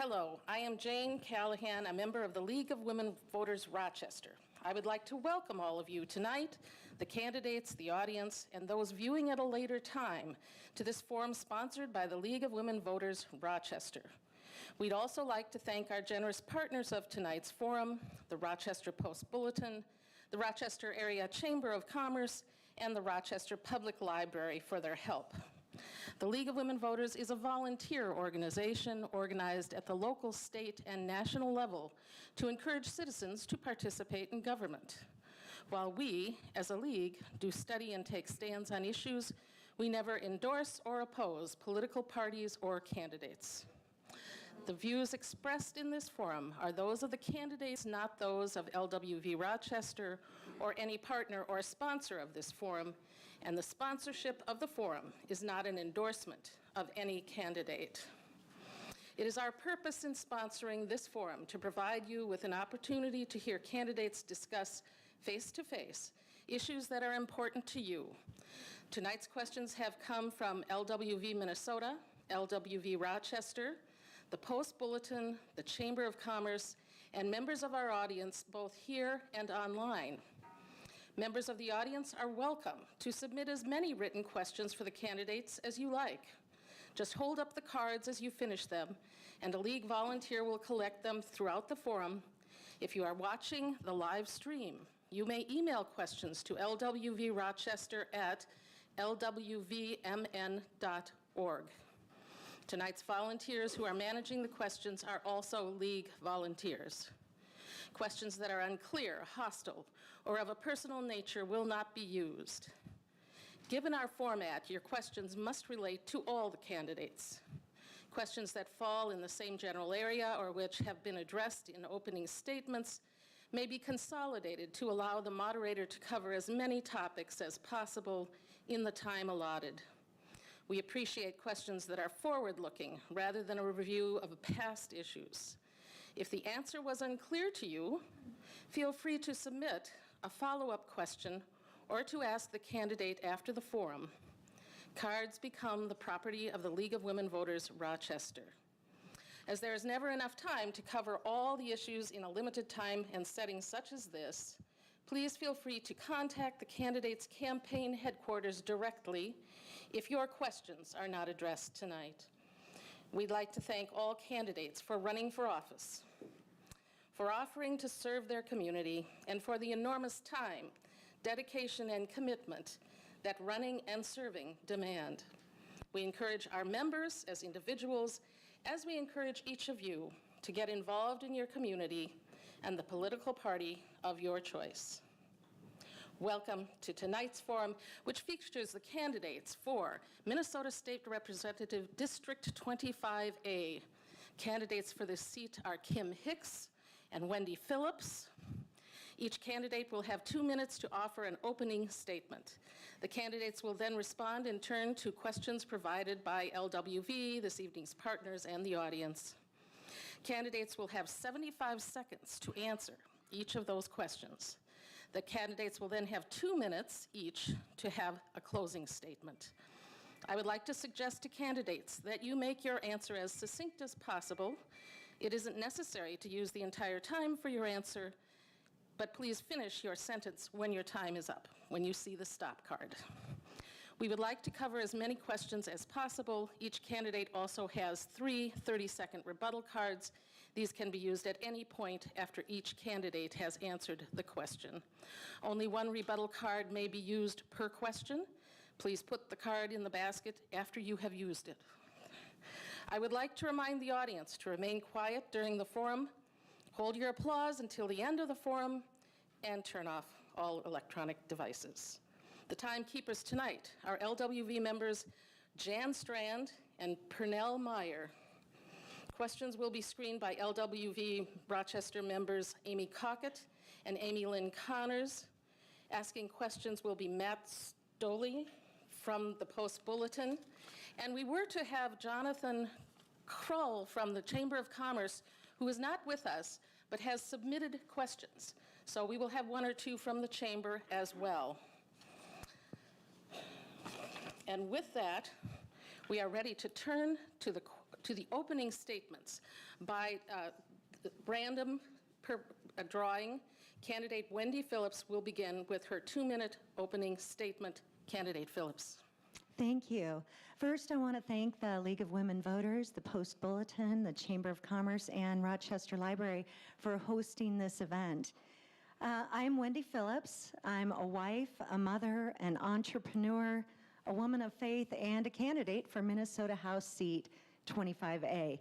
Hello, I am Jane Callahan, a member of the League of Women Voters Rochester. I would like to welcome all of you tonight, the candidates, the audience, and those viewing at a later time, to this forum sponsored by the League of Women Voters Rochester. We'd also like to thank our generous partners of tonight's forum, the Rochester Post-Bulletin, the Rochester Area Chamber of Commerce, and the Rochester Public Library for their help. The League of Women Voters is a volunteer organization organized at the local, state, and national level to encourage citizens to participate in government. While we, as a league, do study and take stands on issues, we never endorse or oppose political parties or candidates. The views expressed in this forum are those of the candidates, not those of LWV Rochester or any partner or sponsor of this forum, and the sponsorship of the forum is not an endorsement of any candidate. It is our purpose in sponsoring this forum to provide you with an opportunity to hear candidates discuss face-to-face issues that are important to you. Tonight's questions have come from LWV Minnesota, LWV Rochester, the Post-Bulletin, the Chamber of Commerce, and members of our audience both here and online. Members of the audience are welcome to submit as many written questions for the candidates as you like. Just hold up the cards as you finish them, and a league volunteer will collect them throughout the forum. If you are watching the live stream, you may email questions to lwvrochester@lwvmn.org. Tonight's volunteers who are managing the questions are also league volunteers. Questions that are unclear, hostile, or of a personal nature will not be used. Given our format, your questions must relate to all the candidates. Questions that fall in the same general area or which have been addressed in opening statements may be consolidated to allow the moderator to cover as many topics as possible in the time allotted. We appreciate questions that are forward-looking rather than a review of past issues. If the answer was unclear to you, feel free to submit a follow-up question or to ask the candidate after the forum. Cards become the property of the League of Women Voters Rochester. As there is never enough time to cover all the issues in a limited time and setting such as this, please feel free to contact the candidate's campaign headquarters directly if your questions are not addressed tonight. We'd like to thank all candidates for running for office, for offering to serve their community, and for the enormous time, dedication, and commitment that running and serving demand. We encourage our members as individuals, as we encourage each of you to get involved in your community and the political party of your choice. Welcome to tonight's forum, which features the candidates for Minnesota State Representative District 25A. Candidates for this seat are Kim Hicks and Wendy Phillips. Each candidate will have 2 minutes to offer an opening statement. The candidates will then respond in turn to questions provided by LWV, this evening's partners, and the audience. Candidates will have 75 seconds to answer each of those questions. The candidates will then have 2 minutes each to have a closing statement. I would like to suggest to candidates that you make your answer as succinct as possible. It isn't necessary to use the entire time for your answer, but please finish your sentence when your time is up, when you see the stop card. We would like to cover as many questions as possible. Each candidate also has 3 30-second rebuttal cards. These can be used at any point after each candidate has answered the question. Only 1 rebuttal card may be used per question. Please put the card in the basket after you have used it. I would like to remind the audience to remain quiet during the forum, hold your applause until the end of the forum, and turn off all electronic devices. The timekeepers tonight are LWV members Jan Strand and Pernell Meyer. Questions will be screened by LWV Rochester members Amy Cockett and Amy Lynn Connors. Asking questions will be Matt Stoley from the Post-Bulletin. And we were to have Jonathan Krull from the Chamber of Commerce, who is not with us, but has submitted questions. So we will have 1 or 2 from the Chamber as well. And with that, we are ready to turn to the to the opening statements by random drawing. Candidate Wendy Phillips will begin with her 2-minute opening statement. Candidate Phillips. Thank you. First, I want to thank the League of Women Voters, the Post Bulletin, the Chamber of Commerce, and Rochester Library for hosting this event. I'm Wendy Phillips. I'm a wife, a mother, an entrepreneur, a woman of faith, and a candidate for Minnesota House Seat 25A.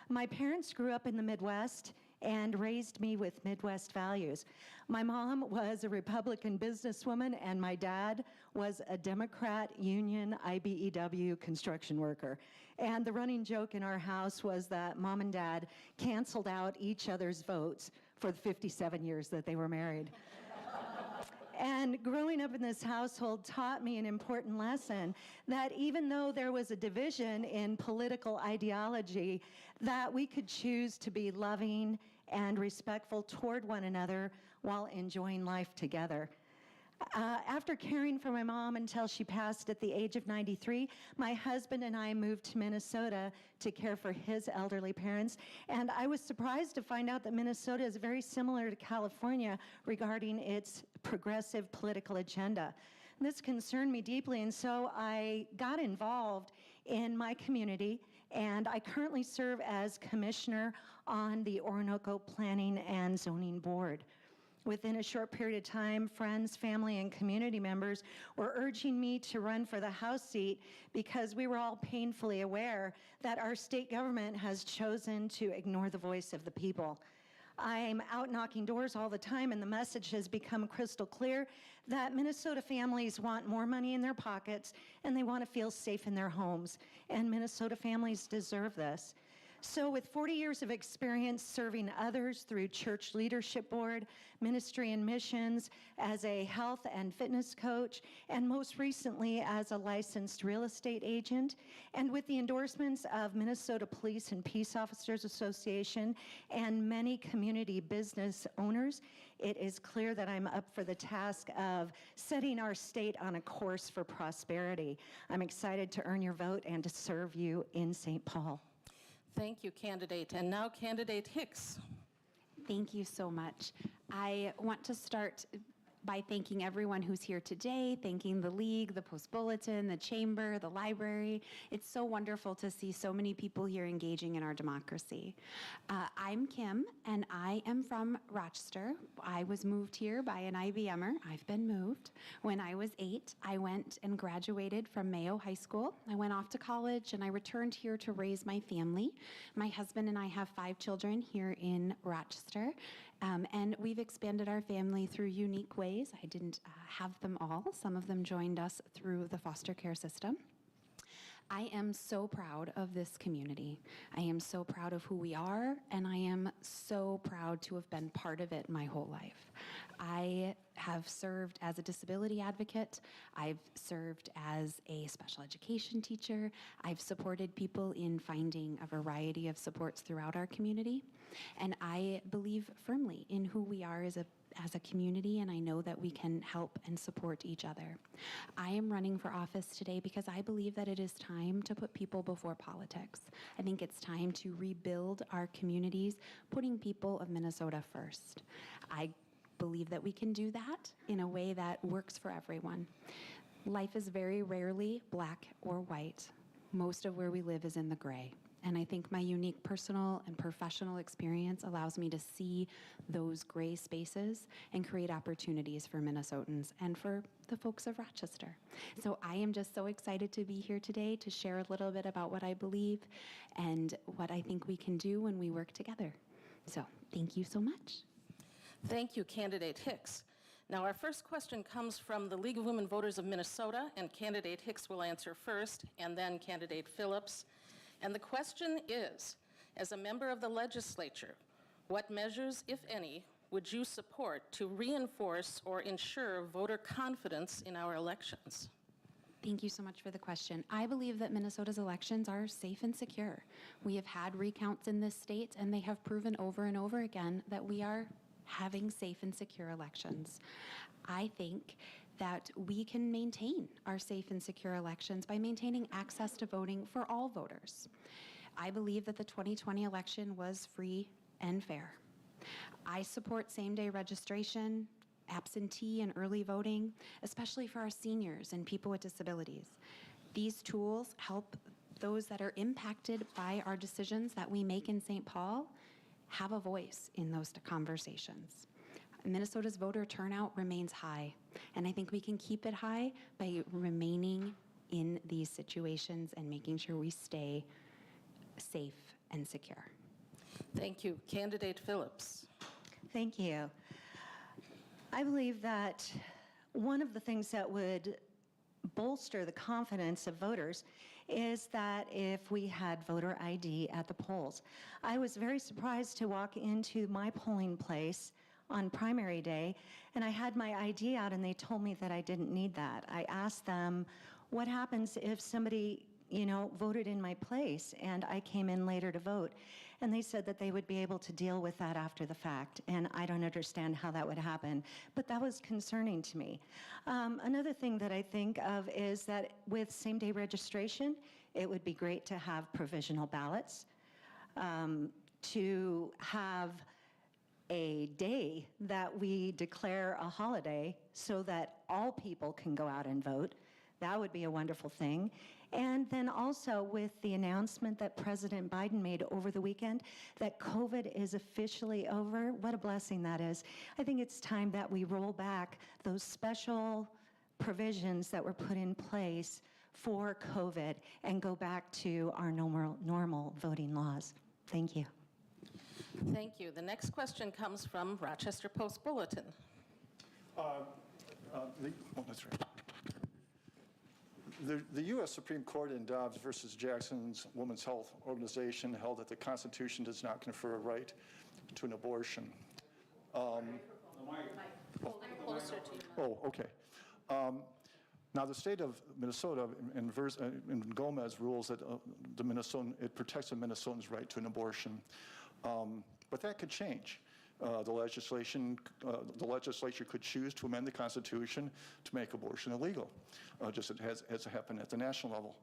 My parents grew up in the Midwest and raised me with Midwest values. My mom was a Republican businesswoman, and my dad was a Democrat union IBEW construction worker. And the running joke in our house was that Mom and Dad canceled out each other's votes for the 57 years that they were married. And growing up in this household taught me an important lesson, that even though there was a division in political ideology, that we could choose to be loving and respectful toward one another while enjoying life together. After caring for my mom until she passed at the age of 93, my husband and I moved to Minnesota to care for his elderly parents. And I was surprised to find out that Minnesota is very similar to California regarding its progressive political agenda. This concerned me deeply, and so I got involved in my community, and I currently serve as commissioner on the Orinoco Planning and Zoning Board. Within a short period of time, friends, family, and community members were urging me to run for the House seat because we were all painfully aware that our state government has chosen to ignore the voice of the people. I'm out knocking doors all the time, and the message has become crystal clear that Minnesota families want more money in their pockets, and they want to feel safe in their homes, and Minnesota families deserve this. So with 40 years of experience serving others through Church Leadership Board, Ministry and Missions, as a health and fitness coach, and most recently as a licensed real estate agent, and with the endorsements of Minnesota Police and Peace Officers Association and many community business owners, it is clear that I'm up for the task of setting our state on a course for prosperity. I'm excited to earn your vote and to serve you in St. Paul. Thank you, candidate. And now, candidate Hicks. Thank you so much. I want to start by thanking everyone who's here today, thanking the League, the Post Bulletin, the Chamber, the Library. It's so wonderful to see so many people here engaging in our democracy. I'm Kim, and I am from Rochester. I was moved here by an IBMer. I've been moved. When I was 8, I went and graduated from Mayo High School. I went off to college, and I returned here to raise my family. My husband and I have 5 children here in Rochester. And we've expanded our family through unique ways. I didn't have them all. Some of them joined us through the foster care system. I am so proud of this community. I am so proud of who we are, and I am so proud to have been part of it my whole life. I have served as a disability advocate. I've served as a special education teacher. I've supported people in finding a variety of supports throughout our community. And I believe firmly in who we are as a community, and I know that we can help and support each other. I am running for office today because I believe that it is time to put people before politics. I think it's time to rebuild our communities, putting people of Minnesota first. I believe that we can do that in a way that works for everyone. Life is very rarely black or white. Most of where we live is in the gray. And I think my unique personal and professional experience allows me to see those gray spaces and create opportunities for Minnesotans and for the folks of Rochester. So I am just so excited to be here today to share a little bit about what I believe and what I think we can do when we work together. So thank you so much. Thank you, candidate Hicks. Now, our first question comes from the League of Women Voters of Minnesota, and candidate Hicks will answer first, and then candidate Phillips. And the question is, as a member of the legislature, what measures, if any, would you support to reinforce or ensure voter confidence in our elections? Thank you so much for the question. I believe that Minnesota's elections are safe and secure. We have had recounts in this state, and they have proven over and over again that we are having safe and secure elections. I think that we can maintain our safe and secure elections by maintaining access to voting for all voters. I believe that the 2020 election was free and fair. I support same-day registration, absentee and early voting, especially for our seniors and people with disabilities. These tools help those that are impacted by our decisions that we make in St. Paul have a voice in those conversations. Minnesota's voter turnout remains high, and I think we can keep it high by remaining in these situations and making sure we stay safe and secure. Thank you. Candidate Phillips. Thank you. I believe that one of the things that would bolster the confidence of voters is that if we had voter ID at the polls. I was very surprised to walk into my polling place on primary day, and I had my ID out and they told me that I didn't need that. I asked them, what happens if somebody, voted in my place and I came in later to vote? And they said that they would be able to deal with that after the fact, and I don't understand how that would happen, but that was concerning to me. Another thing that I think of is that with same-day registration, it would be great to have provisional ballots, to have a day that we declare a holiday so that all people can go out and vote. That would be a wonderful thing. And then also with the announcement that President Biden made over the weekend that COVID is officially over, what a blessing that is. I think it's time that we roll back those special provisions that were put in place for COVID and go back to our normal voting laws. Thank you. Thank you. The next question comes from Rochester Post-Bulletin. That's right. The U.S. Supreme Court in Dobbs versus Jackson's Women's Health Organization held that the Constitution does not confer a right to an abortion. Closer to you. Oh, okay. Now, the state of Minnesota in Gomez rules that it protects the Minnesotans' right to an abortion. But that could change. The legislature could choose to amend the Constitution to make abortion illegal, just as has happened at the national level.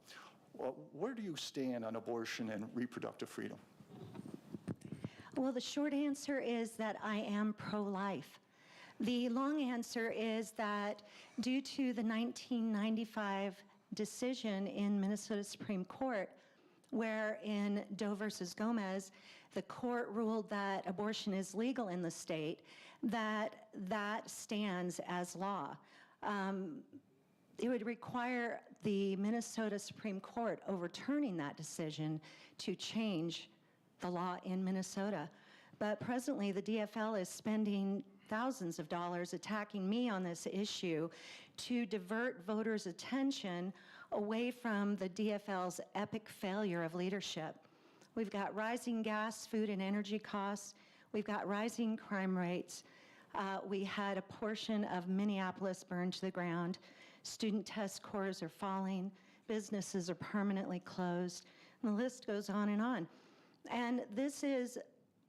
Where do you stand on abortion and reproductive freedom? Well, the short answer is that I am pro-life. The long answer is that due to the 1995 decision in Minnesota Supreme Court, where in Doe versus Gomez, the court ruled that abortion is legal in the state, that stands as law. It would require the Minnesota Supreme Court overturning that decision to change the law in Minnesota. But presently, the DFL is spending thousands of dollars attacking me on this issue to divert voters' attention away from the DFL's epic failure of leadership. We've got rising gas, food, and energy costs. We've got rising crime rates. We had a portion of Minneapolis burned to the ground. Student test scores are falling. Businesses are permanently closed. And the list goes on and on. And this is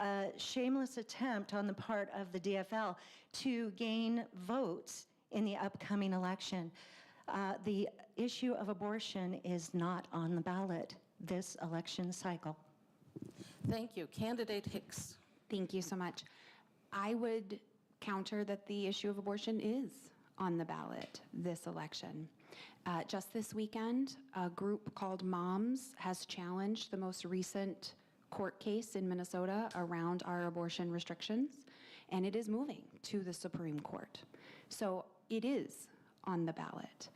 a shameless attempt on the part of the DFL to gain votes in the upcoming election. The issue of abortion is not on the ballot this election cycle. Thank you. Candidate Hicks. Thank you so much. I would counter that the issue of abortion is on the ballot this election. Just this weekend, a group called Moms has challenged the most recent court case in Minnesota around our abortion restrictions, and it is moving to the Supreme Court. So it is on the ballot.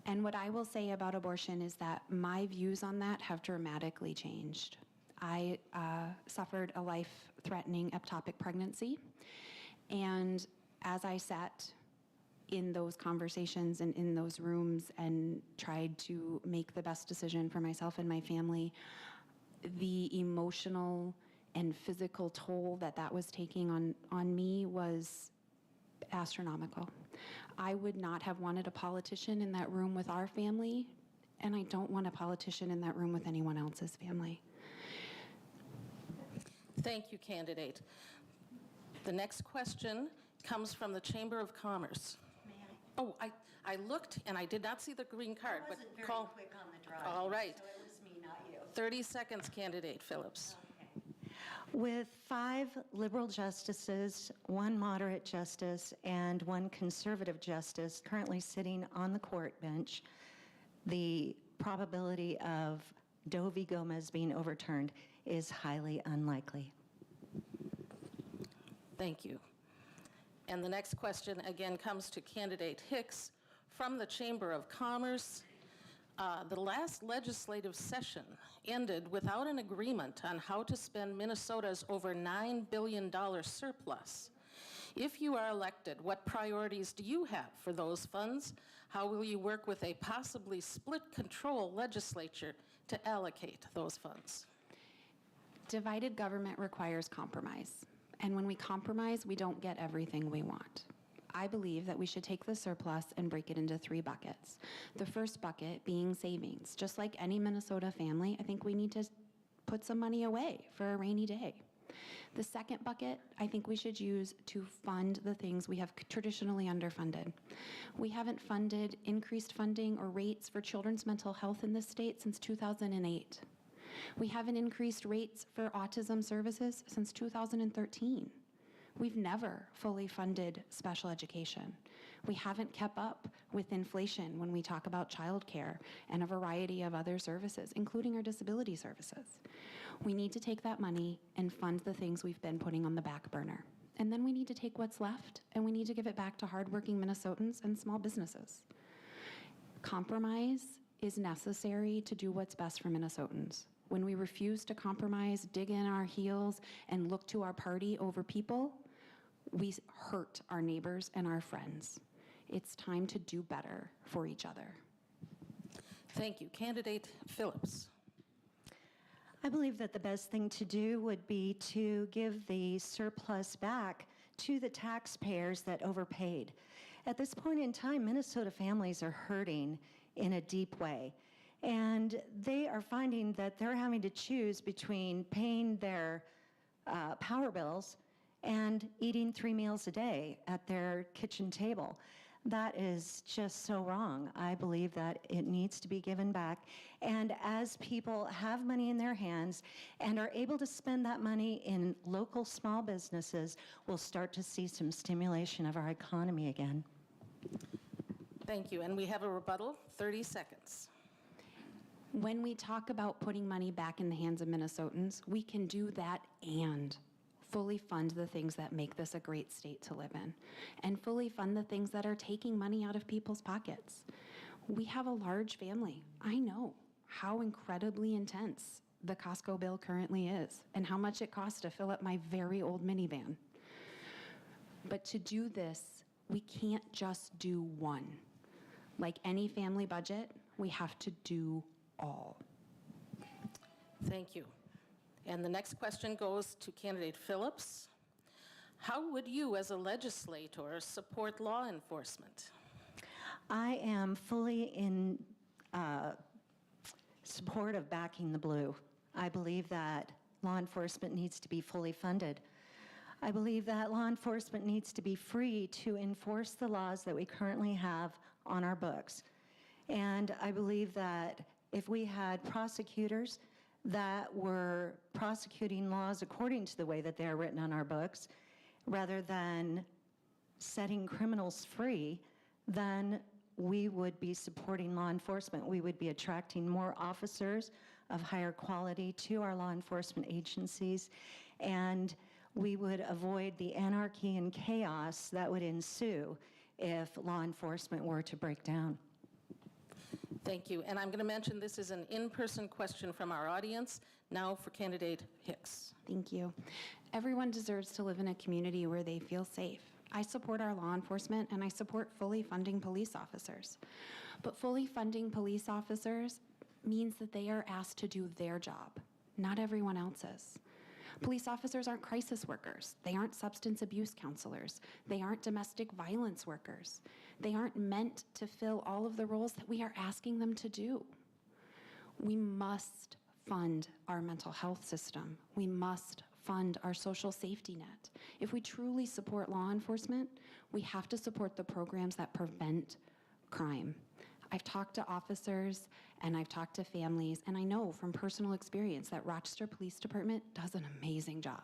And what I will say about abortion is that my views on that have dramatically changed. I suffered a life-threatening ectopic pregnancy, and as I sat in those conversations and in those rooms and tried to make the best decision for myself and my family, the emotional and physical toll that was taking on me was astronomical. I would not have wanted a politician in that room with our family, and I don't want a politician in that room with anyone else's family. Thank you, candidate. The next question comes from the Chamber of Commerce. May I? Oh, I looked and I did not see the green card, I but wasn't very call. quick on the draw. All right. So it was me, not you. 30 seconds, Candidate Phillips. With 5 liberal justices, 1 moderate justice, and 1 conservative justice currently sitting on the court bench, the probability of Doe v. Gomez being overturned is highly unlikely. Thank you. And the next question again comes to Candidate Hicks from the Chamber of Commerce. The last legislative session ended without an agreement on how to spend Minnesota's over $9 billion surplus. If you are elected, what priorities do you have for those funds? How will you work with a possibly split control legislature to allocate those funds? Divided government requires compromise. And when we compromise, we don't get everything we want. I believe that we should take the surplus and break it into 3 buckets. The first bucket being savings. Just like any Minnesota family, I think we need to put some money away for a rainy day. The second bucket, I think we should use to fund the things we have traditionally underfunded. We haven't funded increased funding or rates for children's mental health in this state since 2008. We haven't increased rates for autism services since 2013. We've never fully funded special education. We haven't kept up with inflation when we talk about childcare and a variety of other services, including our disability services. We need to take that money and fund the things we've been putting on the back burner. And then we need to take what's left and we need to give it back to hardworking Minnesotans and small businesses. Compromise is necessary to do what's best for Minnesotans. When we refuse to compromise, dig in our heels, and look to our party over people, we hurt our neighbors and our friends. It's time to do better for each other. Thank you. Candidate Phillips. I believe that the best thing to do would be to give the surplus back to the taxpayers that overpaid. At this point in time, Minnesota families are hurting in a deep way. And they are finding that they're having to choose between paying their power bills and eating 3 meals a day at their kitchen table. That is just so wrong. I believe that it needs to be given back. And as people have money in their hands and are able to spend that money in local small businesses, we'll start to see some stimulation of our economy again. Thank you. And we have a rebuttal, 30 seconds. When we talk about putting money back in the hands of Minnesotans, we can do that and fully fund the things that make this a great state to live in, and fully fund the things that are taking money out of people's pockets. We have a large family. I know how incredibly intense the Costco bill currently is and how much it costs to fill up my very old minivan. But to do this, we can't just do one. Like any family budget, we have to do all. Thank you. And the next question goes to Candidate Phillips. How would you, as a legislator, support law enforcement? I am fully in support of backing the blue. I believe that law enforcement needs to be fully funded. I believe that law enforcement needs to be free to enforce the laws that we currently have on our books. And I believe that if we had prosecutors that were prosecuting laws according to the way that they are written on our books, rather than setting criminals free, then we would be supporting law enforcement. We would be attracting more officers of higher quality to our law enforcement agencies, and we would avoid the anarchy and chaos that would ensue if law enforcement were to break down. Thank you. And I'm going to mention this is an in-person question from our audience. Now for Candidate Hicks. Thank you. Everyone deserves to live in a community where they feel safe. I support our law enforcement and I support fully funding police officers. But fully funding police officers means that they are asked to do their job, not everyone else's. Police officers aren't crisis workers. They aren't substance abuse counselors. They aren't domestic violence workers. They aren't meant to fill all of the roles that we are asking them to do. We must fund our mental health system. We must fund our social safety net. If we truly support law enforcement, we have to support the programs that prevent crime. I've talked to officers and I've talked to families, and I know from personal experience that Rochester Police Department does an amazing job.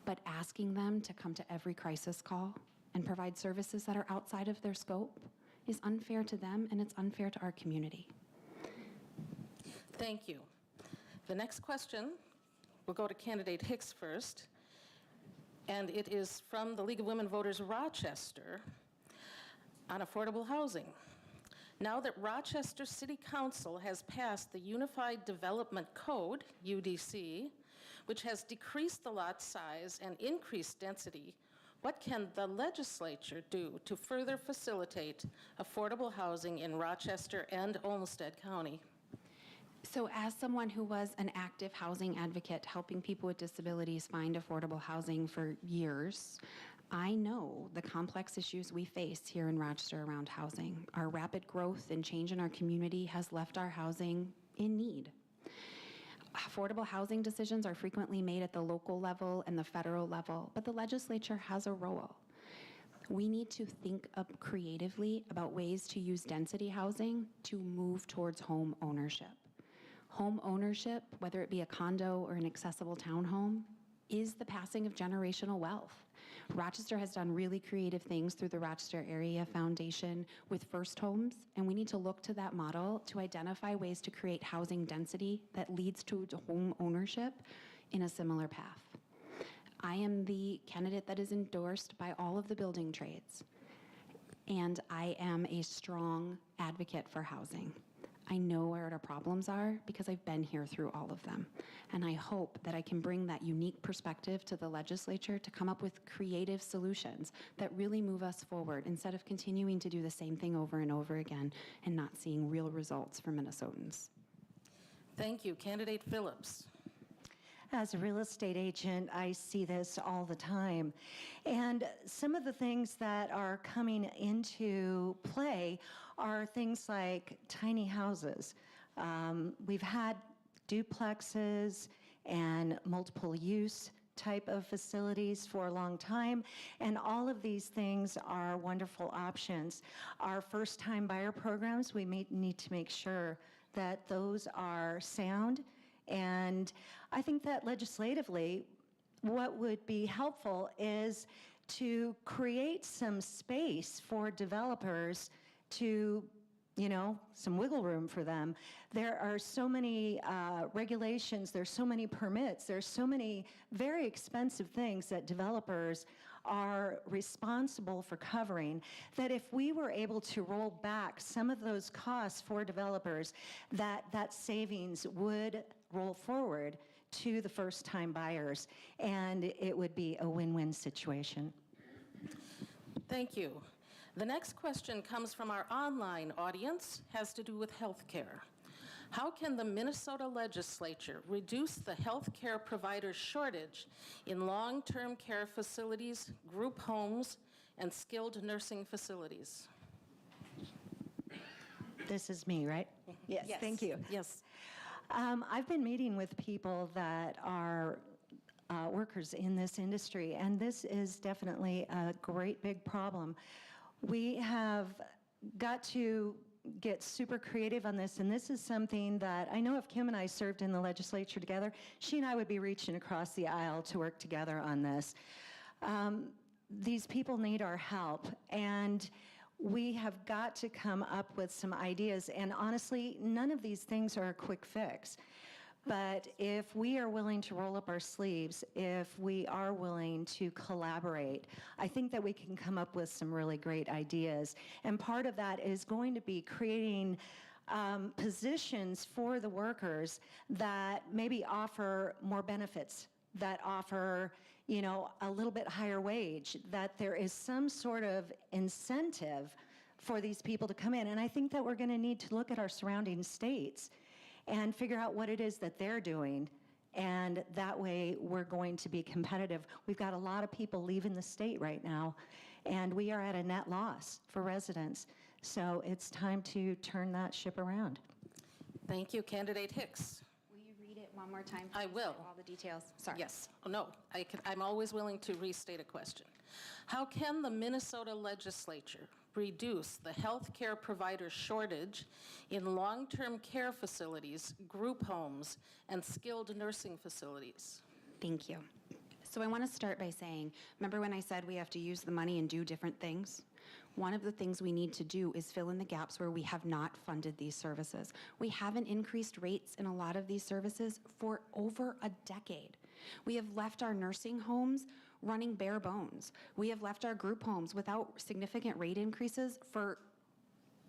But asking them to come to every crisis call and provide services that are outside of their scope is unfair to them, and it's unfair to our community. Thank you. The next question will go to candidate Hicks first, and it is from the League of Women Voters Rochester on affordable housing. Now that Rochester City Council has passed the Unified Development Code, UDC, which has decreased the lot size and increased density, what can the legislature do to further facilitate affordable housing in Rochester and Olmsted County? So as someone who was an active housing advocate helping people with disabilities find affordable housing for years, I know the complex issues we face here in Rochester around housing. Our rapid growth and change in our community has left our housing in need. Affordable housing decisions are frequently made at the local level and the federal level, but the legislature has a role. We need to think up creatively about ways to use density housing to move towards home ownership. Home ownership, whether it be a condo or an accessible townhome, is the passing of generational wealth. Rochester has done really creative things through the Rochester Area Foundation with first homes, and we need to look to that model to identify ways to create housing density that leads to home ownership in a similar path. I am the candidate that is endorsed by all of the building trades, and I am a strong advocate for housing. I know where our problems are because I've been here through all of them. And I hope that I can bring that unique perspective to the legislature to come up with creative solutions that really move us forward instead of continuing to do the same thing over and over again and not seeing real results for Minnesotans. Thank you. Candidate Phillips. As a real estate agent, I see this all the time. And some of the things that are coming into play are things like tiny houses. We've had duplexes and multiple use type of facilities for a long time, and all of these things are wonderful options. Our first-time buyer programs, we need to make sure that those are sound, and I think that legislatively, what would be helpful is to create some space for developers to, some wiggle room for them. There are so many regulations, there's so many permits, there's so many very expensive things that developers are responsible for covering, that if we were able to roll back some of those costs for developers, that savings would roll forward to the first-time buyers, and it would be a win-win situation. Thank you. The next question comes from our online audience, has to do with health care. How can the Minnesota legislature reduce the health care provider shortage in long-term care facilities, group homes, and skilled nursing facilities? This is me, right? Yes. Thank you. Yes. I've been meeting with people that are workers in this industry, and this is definitely a great big problem. We have got to get super creative on this, and this is something that I know if Kim and I served in the legislature together, she and I would be reaching across the aisle to work together on this. These people need our help, and we have got to come up with some ideas, and honestly, none of these things are a quick fix. But if we are willing to roll up our sleeves, if we are willing to collaborate, I think that we can come up with some really great ideas. And part of that is going to be creating positions for the workers that maybe offer more benefits, that offer, a little bit higher wage, that there is some sort of incentive for these people to come in. And I think that we're going to need to look at our surrounding states and figure out what it is that they're doing. And that way we're going to be competitive. We've got a lot of people leaving the state right now, and we are at a net loss for residents. So it's time to turn that ship around. Thank you. Candidate Hicks. Will you read it one more time? I will. All the details. Sorry. Yes. Oh, no, I'm always willing to restate a question. How can the Minnesota legislature reduce the healthcare provider shortage in long-term care facilities, group homes, and skilled nursing facilities? Thank you. So I want to start by saying, remember when I said we have to use the money and do different things? One of the things we need to do is fill in the gaps where we have not funded these services. We haven't increased rates in a lot of these services for over a decade. We have left our nursing homes running bare bones. We have left our group homes without significant rate increases for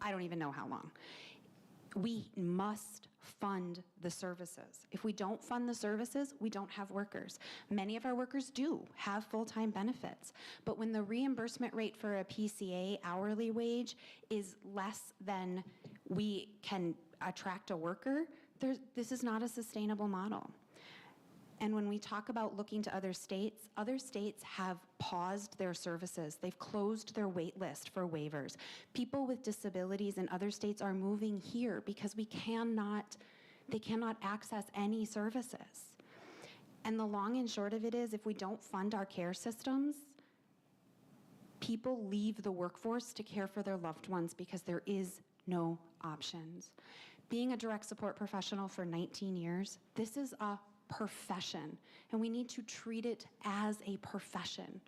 I don't even know how long. We must fund the services. If we don't fund the services, we don't have workers. Many of our workers do have full-time benefits, but when the reimbursement rate for a PCA hourly wage is less than we can attract a worker, this is not a sustainable model. And when we talk about looking to other states have paused their services. They've closed their wait list for waivers. People with disabilities in other states are moving here because they cannot access any services. And the long and short of it is, if we don't fund our care systems, people leave the workforce to care for their loved ones because there is no options. Being a direct support professional for 19 years, this is a profession, and we need to treat it as a profession.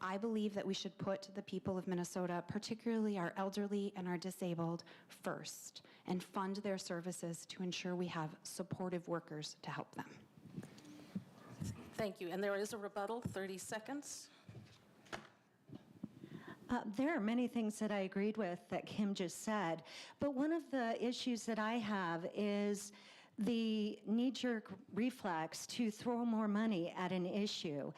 I believe that we should put the people of Minnesota, particularly our elderly and our disabled, first, and fund their services to ensure we have supportive workers to help them. Thank you. And there is a rebuttal, 30 seconds. There are many things that I agreed with that Kim just said, but one of the issues that I have is the knee-jerk reflex to throw more money at an issue.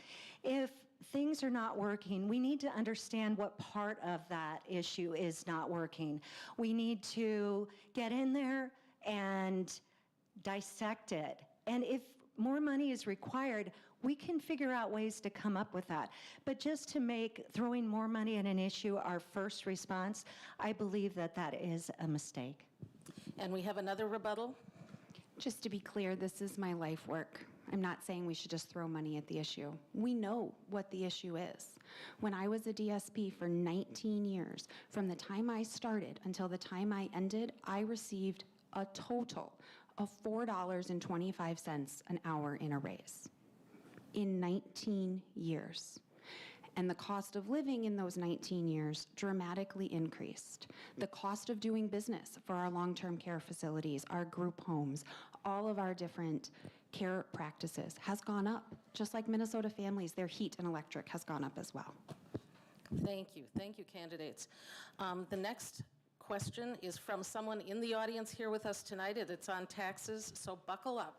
If things are not working, we need to understand what part of that issue is not working. We need to get in there and dissect it. And if more money is required, we can figure out ways to come up with that. But just to make throwing more money at an issue our first response, I believe that that is a mistake. And we have another rebuttal. Just to be clear, this is my life work. I'm not saying we should just throw money at the issue. We know what the issue is. When I was a DSP for 19 years, from the time I started until the time I ended, I received a total of $4.25 an hour in a raise in 19 years. And the cost of living in those 19 years dramatically increased. The cost of doing business for our long-term care facilities, our group homes, all of our different care practices has gone up. Just like Minnesota families, their heat and electric has gone up as well. Thank you, candidates. The next question is from someone in the audience here with us tonight, and it's on taxes, so buckle up.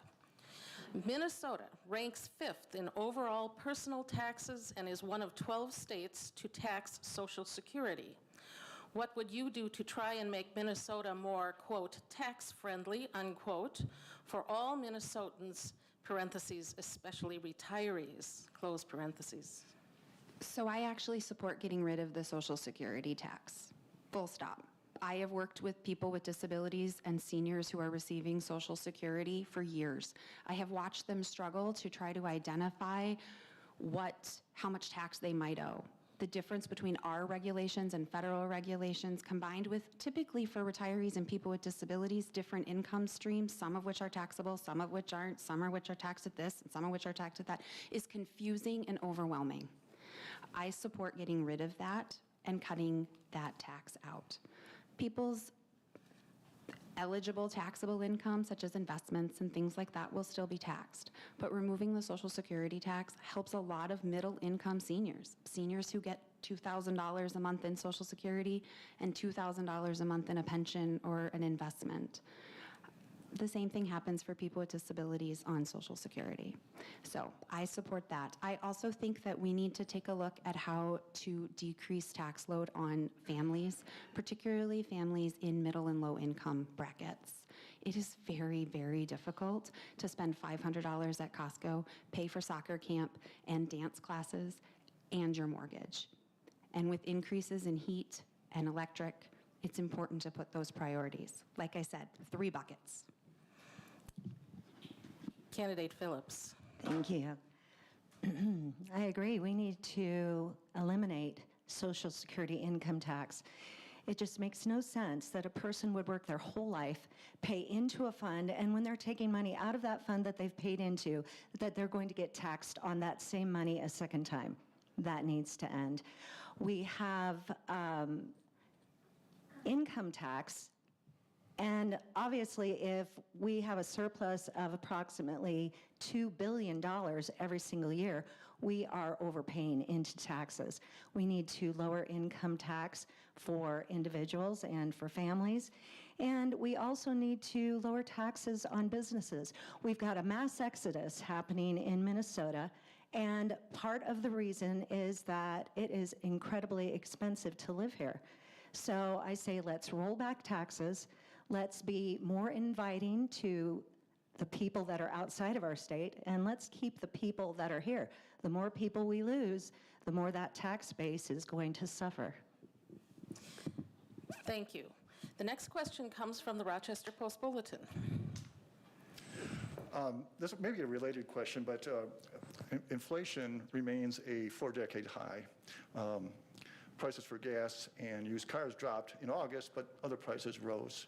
Minnesota ranks 5th in overall personal taxes and is one of 12 states to tax Social Security. What would you do to try and make Minnesota more, quote, tax-friendly, unquote, for all Minnesotans, parentheses, especially retirees, close parentheses? So I actually support getting rid of the Social Security tax, full stop. I have worked with people with disabilities and seniors who are receiving Social Security for years. I have watched them struggle to try to identify how much tax they might owe. The difference between our regulations and federal regulations, combined with typically for retirees and people with disabilities, different income streams, some of which are taxable, some of which aren't, some of which are taxed at this, and some of which are taxed at that, is confusing and overwhelming. I support getting rid of that and cutting that tax out. People's eligible taxable income, such as investments and things like that, will still be taxed. But removing the Social Security tax helps a lot of middle-income seniors who get $2,000 a month in Social Security and $2,000 a month in a pension or an investment. The same thing happens for people with disabilities on Social Security. So I support that. I also think that we need to take a look at how to decrease tax load on families, particularly families in middle and low income brackets. It is very, very difficult to spend $500 at Costco, pay for soccer camp and dance classes, and your mortgage. And with increases in heat and electric, it's important to put those priorities. Like I said, 3 buckets. Candidate Phillips. Thank you. I agree. We need to eliminate Social Security income tax. It just makes no sense that a person would work their whole life, pay into a fund, and when they're taking money out of that fund that they've paid into, that they're going to get taxed on that same money a second time. That needs to end. We have income tax, and obviously if we have a surplus of approximately $2 billion every single year, we are overpaying into taxes. We need to lower income tax for individuals and for families. And we also need to lower taxes on businesses. We've got a mass exodus happening in Minnesota, and part of the reason is that it is incredibly expensive to live here. So I say let's roll back taxes, let's be more inviting to the people that are outside of our state, and let's keep the people that are here. The more people we lose, the more that tax base is going to suffer. Thank you. The next question comes from the Rochester Post-Bulletin. This may be a related question, but inflation remains a 4-decade high. Prices for gas and used cars dropped in August, but other prices rose.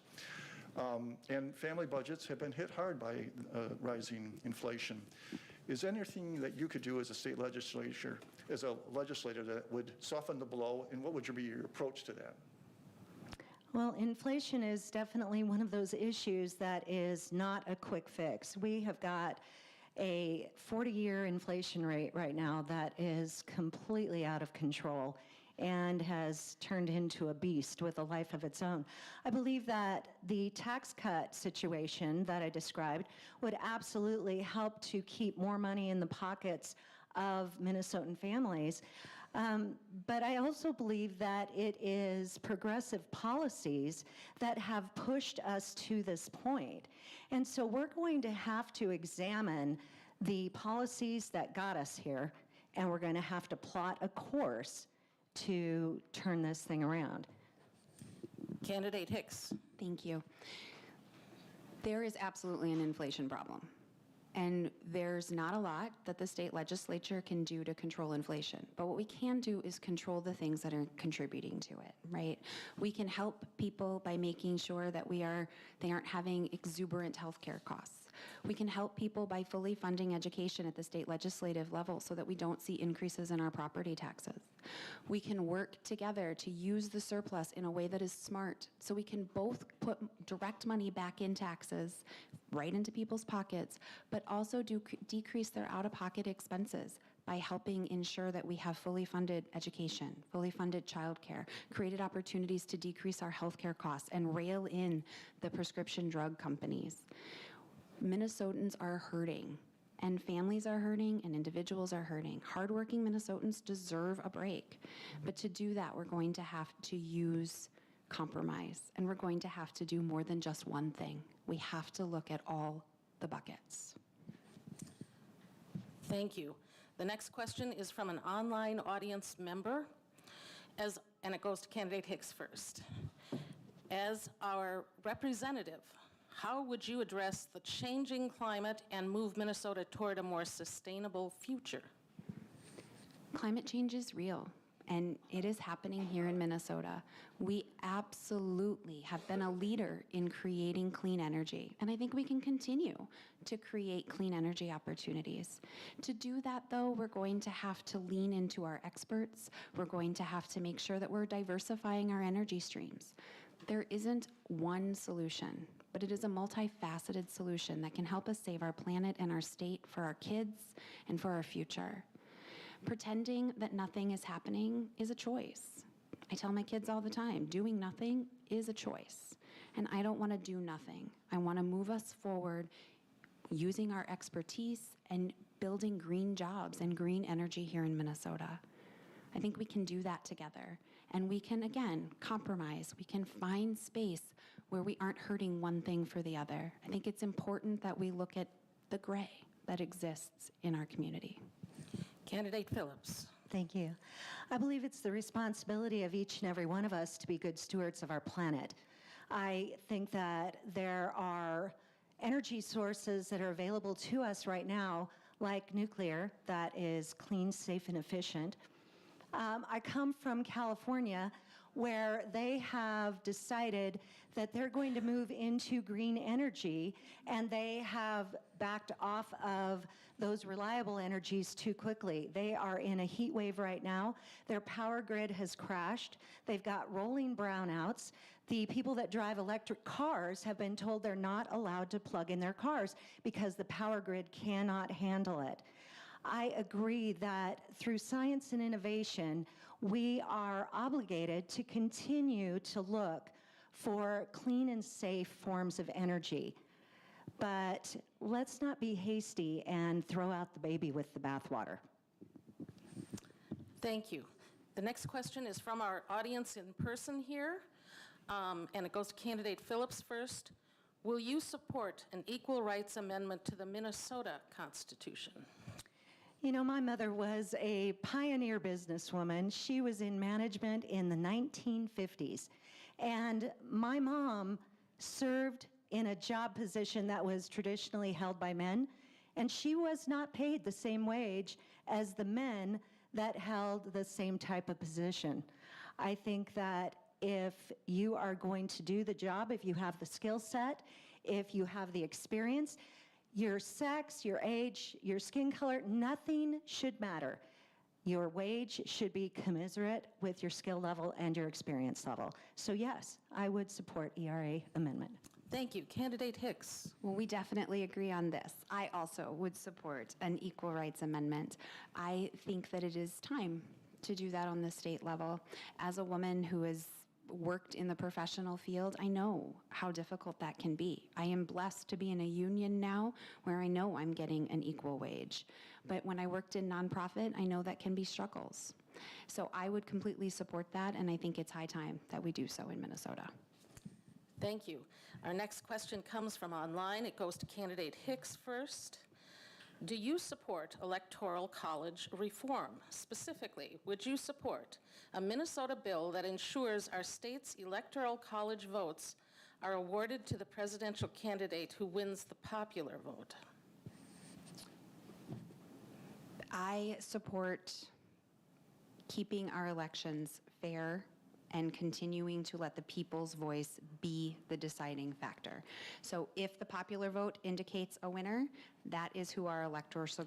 And family budgets have been hit hard by rising inflation. Is there anything that you could do as a state legislature, as a legislator, that would soften the blow, and what would be your approach to that? Well, inflation is definitely one of those issues that is not a quick fix. We have got a 40-year inflation rate right now that is completely out of control and has turned into a beast with a life of its own. I believe that the tax cut situation that I described would absolutely help to keep more money in the pockets of Minnesotan families. But I also believe that it is progressive policies that have pushed us to this point. And so we're going to have to examine the policies that got us here, and we're going to have to plot a course to turn this thing around. Candidate Hicks. Thank you. There is absolutely an inflation problem. And there's not a lot that the state legislature can do to control inflation. But what we can do is control the things that are contributing to it, right? We can help people by making sure that they aren't having exuberant healthcare costs. We can help people by fully funding education at the state legislative level so that we don't see increases in our property taxes. We can work together to use the surplus in a way that is smart so we can both put direct money back in taxes, right into people's pockets, but also decrease their out-of-pocket expenses by helping ensure that we have fully funded education, fully funded childcare, created opportunities to decrease our healthcare costs, and rail in the prescription drug companies. Minnesotans are hurting, and families are hurting, and individuals are hurting. Hardworking Minnesotans deserve a break. But to do that, we're going to have to use compromise, and we're going to have to do more than just one thing. We have to look at all the buckets. Thank you. The next question is from an online audience member, and it goes to candidate Hicks first. As our representative, how would you address the changing climate and move Minnesota toward a more sustainable future? Climate change is real, and it is happening here in Minnesota. We absolutely have been a leader in creating clean energy, and I think we can continue to create clean energy opportunities. To do that, though, we're going to have to lean into our experts. We're going to have to make sure that we're diversifying our energy streams. There isn't one solution, but it is a multifaceted solution that can help us save our planet and our state for our kids and for our future. Pretending that nothing is happening is a choice. I tell my kids all the time, doing nothing is a choice. And I don't want to do nothing. I want to move us forward using our expertise and building green jobs and green energy here in Minnesota. I think we can do that together. And we can, again, compromise. We can find space where we aren't hurting one thing for the other. I think it's important that we look at the gray that exists in our community. Candidate Phillips. Thank you. I believe it's the responsibility of each and every one of us to be good stewards of our planet. I think that there are energy sources that are available to us right now, like nuclear, that is clean, safe, and efficient. I come from California, where they have decided that they're going to move into green energy, and they have backed off of those reliable energies too quickly. They are in a heat wave right now. Their power grid has crashed. They've got rolling brownouts. The people that drive electric cars have been told they're not allowed to plug in their cars because the power grid cannot handle it. I agree that through science and innovation, we are obligated to continue to look for clean and safe forms of energy. But let's not be hasty and throw out the baby with the bathwater. Thank you. The next question is from our audience in person here, and it goes to candidate Phillips first. Will you support an equal rights amendment to the Minnesota Constitution? You know, my mother was a pioneer businesswoman. She was in management in the 1950s. And my mom served in a job position that was traditionally held by men, and she was not paid the same wage as the men that held the same type of position. I think that if you are going to do the job, if you have the skill set, if you have the experience, your sex, your age, your skin color, nothing should matter. Your wage should be commensurate with your skill level and your experience level. So yes, I would support ERA amendment. Thank you. Candidate Hicks. Well, we definitely agree on this. I also would support an equal rights amendment. I think that it is time to do that on the state level. As a woman who has worked in the professional field, I know how difficult that can be. I am blessed to be in a union now where I know I'm getting an equal wage. But when I worked in nonprofit, I know that can be struggles. So I would completely support that, and I think it's high time that we do so in Minnesota. Thank you. Our next question comes from online. It goes to candidate Hicks first. Do you support electoral college reform? Specifically, would you support a Minnesota bill that ensures our state's electoral college votes are awarded to the presidential candidate who wins the popular vote? I support keeping our elections fair and continuing to let the people's voice be the deciding factor. So if the popular vote indicates a winner, that is who our electors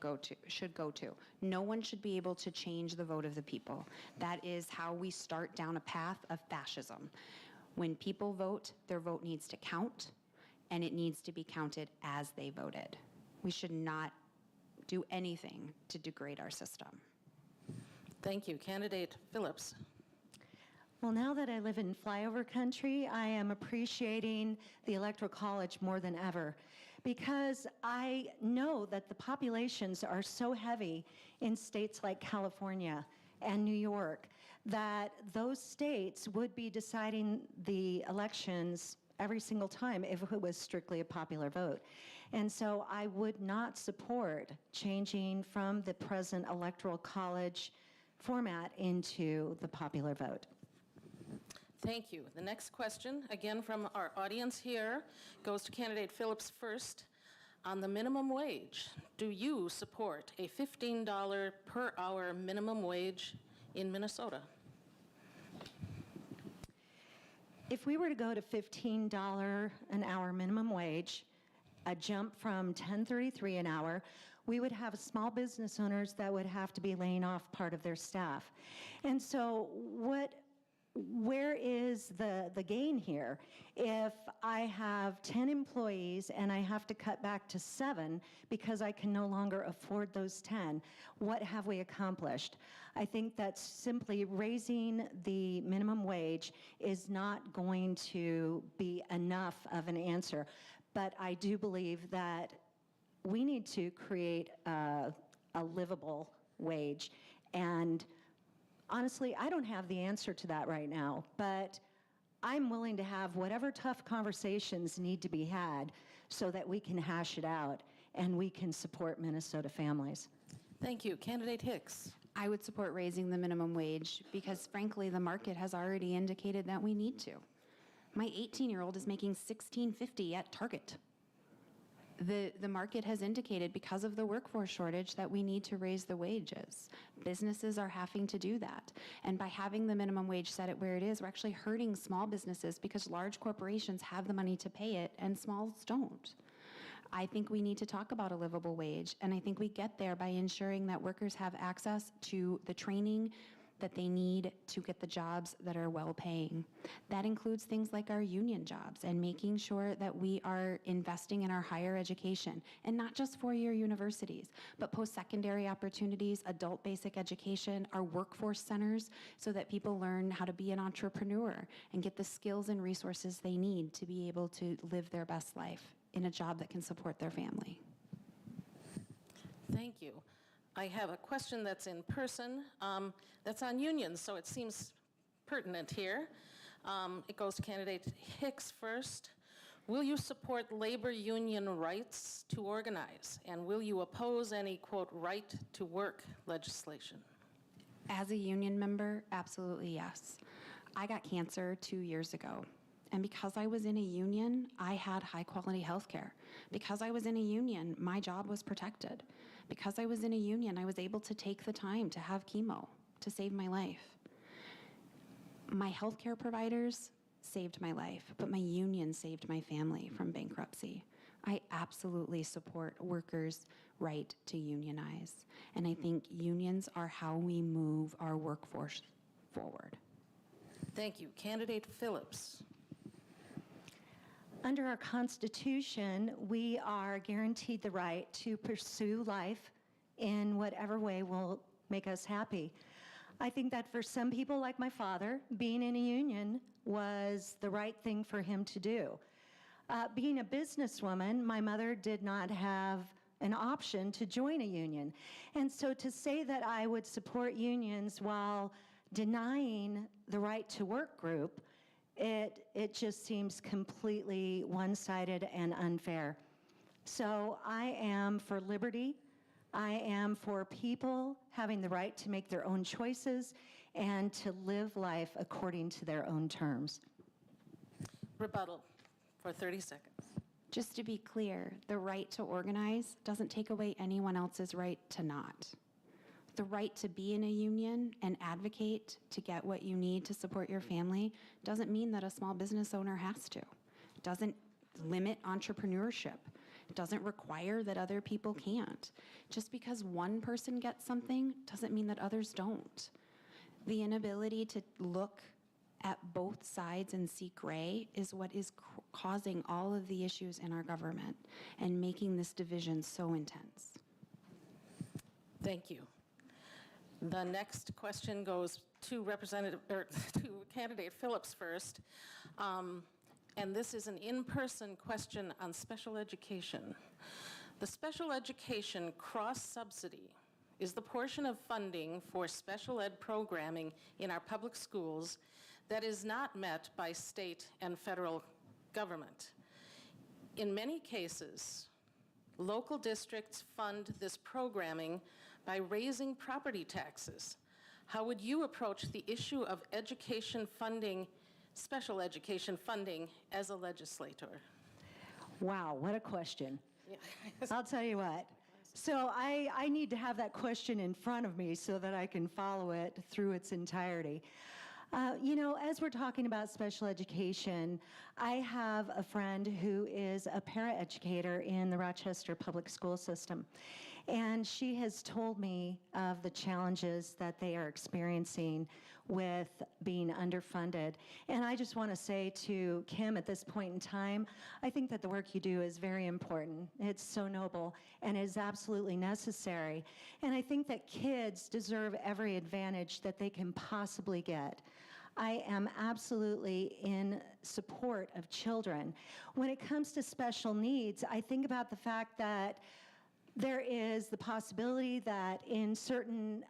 should go to. No one should be able to change the vote of the people. That is how we start down a path of fascism. When people vote, their vote needs to count, and it needs to be counted as they voted. We should not do anything to degrade our system. Thank you. Candidate Phillips. Well, now that I live in flyover country, I am appreciating the Electoral College more than ever, because I know that the populations are so heavy in states like California and New York that those states would be deciding the elections every single time if it was strictly a popular vote. And so I would not support changing from the present Electoral College format into the popular vote. Thank you. The next question, again from our audience here, goes to candidate Phillips first. On the minimum wage, do you support a $15 per hour minimum wage in Minnesota? If we were to go to $15 an hour minimum wage, a jump from $10.33 an hour, we would have small business owners that would have to be laying off part of their staff. And so where is the gain here? If I have 10 employees and I have to cut back to 7 because I can no longer afford those 10, what have we accomplished? I think that simply raising the minimum wage is not going to be enough of an answer. But I do believe that we need to create a livable wage. And honestly, I don't have the answer to that right now, but I'm willing to have whatever tough conversations need to be had so that we can hash it out and we can support Minnesota families. Thank you. Candidate Hicks. I would support raising the minimum wage because, frankly, the market has already indicated that we need to. My 18-year-old is making $16.50 at Target. The market has indicated, because of the workforce shortage, that we need to raise the wages. Businesses are having to do that. And by having the minimum wage set at where it is, we're actually hurting small businesses because large corporations have the money to pay it and smalls don't. I think we need to talk about a livable wage, and I think we get there by ensuring that workers have access to the training that they need to get the jobs that are well-paying. That includes things like our union jobs and making sure that we are investing in our higher education, and not just four-year universities, but post-secondary opportunities, adult basic education, our workforce centers, so that people learn how to be an entrepreneur and get the skills and resources they need to be able to live their best life in a job that can support their family. Thank you. I have a question that's in person, that's on unions, so it seems pertinent here. It goes to candidate Hicks first. Will you support labor union rights to organize? And will you oppose any, quote, right to work legislation? As a union member, absolutely yes. I got cancer 2 years ago. And because I was in a union, I had high quality health care. Because I was in a union, my job was protected. Because I was in a union, I was able to take the time to have chemo to save my life. My healthcare providers saved my life, but my union saved my family from bankruptcy. I absolutely support workers' right to unionize. And I think unions are how we move our workforce forward. Thank you. Candidate Phillips. Under our Constitution, we are guaranteed the right to pursue life in whatever way will make us happy. I think that for some people, like my father, being in a union was the right thing for him to do. Being a businesswoman, my mother did not have an option to join a union. And so to say that I would support unions while denying the right to work group, it just seems completely one-sided and unfair. So I am for liberty. I am for people having the right to make their own choices and to live life according to their own terms. Rebuttal for 30 seconds. Just to be clear, the right to organize doesn't take away anyone else's right to not. The right to be in a union and advocate to get what you need to support your family doesn't mean that a small business owner has to. It doesn't limit entrepreneurship. It doesn't require that other people can't. Just because one person gets something doesn't mean that others don't. The inability to look at both sides and see gray is what is causing all of the issues in our government and making this division so intense. Thank you. The next question goes to to candidate Phillips first. And this is an in-person question on special education. The special education cross-subsidy is the portion of funding for special ed programming in our public schools that is not met by state and federal government. In many cases, local districts fund this programming by raising property taxes. How would you approach the issue of education funding, special education funding, as a legislator? Wow, what a question. Yeah. I'll tell you what. So I need to have that question in front of me so that I can follow it through its entirety. As we're talking about special education, I have a friend who is a paraeducator in the Rochester public school system. And she has told me of the challenges that they are experiencing with being underfunded. And I just want to say to Kim at this point in time, I think that the work you do is very important. It's so noble and is absolutely necessary. And I think that kids deserve every advantage that they can possibly get. I am absolutely in support of children. When it comes to special needs, I think about the fact that there is the possibility that in certain